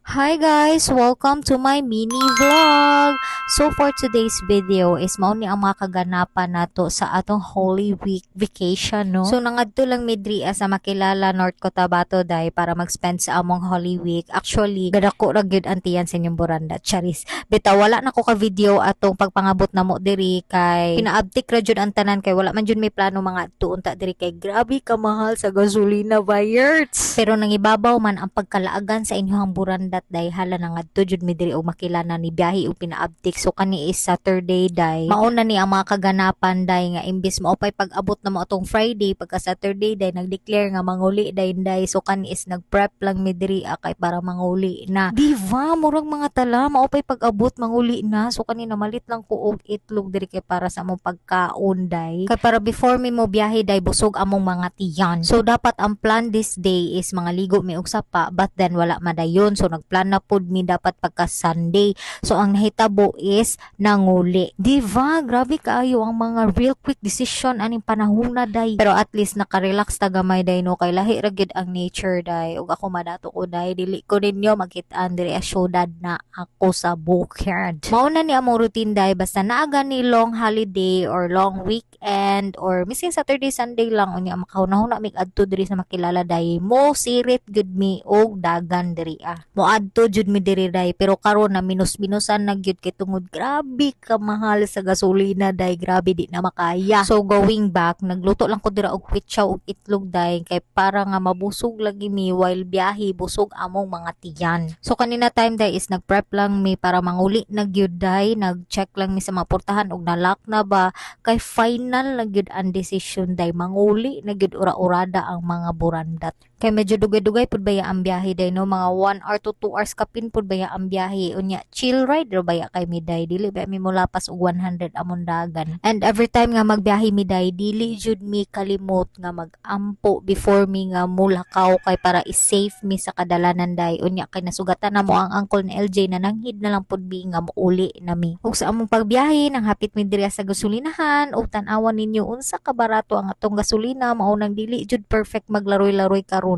Hi guys! Welcome to my mini vlog! So for today's video is mao ni ang mga kaganapan nato sa atong Holy Week vacation, no? So nangadto lang mi diri sa makilala North Cotabato day para mag-spend sa among Holy Week. Actually, gadako ra gyud ang tiyan sa inyong buranda, charis. Bitaw wala na ko ka video atong pagpangabot namo diri kay pinaabtik ra jud ang tanan kay wala man jud may plano mga adto unta diri kay grabe ka mahal sa gasolina bayards. Pero nangibabaw man ang pagkalaagan sa inyong burandat day hala na ngadto jud mi diri og makilana ni biyahe og pinaabtik. So kani is Saturday day. Mauna ni ang mga kaganapan day nga imbis mo pay pag-abot na mo atong Friday pagka Saturday day nag-declare nga manguli day. So kani is nag-prep lang mi diri kay para manguli na. Diva murag mga tala mao pay pag-abot manguli na. So kani namalit lang ko og itlog diri kay para sa among pagkaon day. Kay para before mi mo biyahe day busog among mga tiyan. So dapat ang plan this day is mga ligo mi og sapa but then wala madayon. So nagplan na pud mi dapat pagka Sunday. So ang nahitabo is nanguli. Diva, grabe kaayo ang mga real quick decision aning panahona day. Pero at least naka-relax ta gamay day no kay lahi ra gyud ang nature day. Ug ako madato ko day dili ko ninyo makit-an diri sa syudad na ako sa bukid. Mao na ni among routine day basta naaga ni long holiday or long weekend or missing Saturday Sunday lang unya makahuna mig adto diri sa makilala day mo sirit gud mi og dagan diri mo adto jud mi diri day pero karon na minus-minusan na gyud kay tungod grabe ka mahal sa gasolina day grabe di na makaya. So going back nagluto lang ko dira og kwitsaw og itlog day kay para nga mabusog lagi mi while biyahe busog among mga tiyan. So kanina time day is nagprep lang mi para manguli na gyud day nag-check lang mi sa mga portahan og nalock na ba kay final na gyud ang decision day manguli na gyud ura-urada ang mga burandat. Kay medyo dugay-dugay pud baya ang biyahe day no mga 1 hour to 2 hours kapin pud baya ang biyahe unya chill ride ra baya kay mi day dili ba mi molapas og 100 amon dagan. And every time nga magbiyahe mi day dili jud mi kalimot nga magampo before mi nga mulakaw kay para i-safe mi sa kadalanan day unya kay nasugatan na mo ang uncle ni LJ na nanghid na lang pud mi nga mouli na mi. Ug sa among pagbiyahe nang hapit mi diri sa gasolinahan ug tan-awan ninyo unsa ka barato ang atong gasolina mao nang dili jud perfect maglaroy-laroy karon.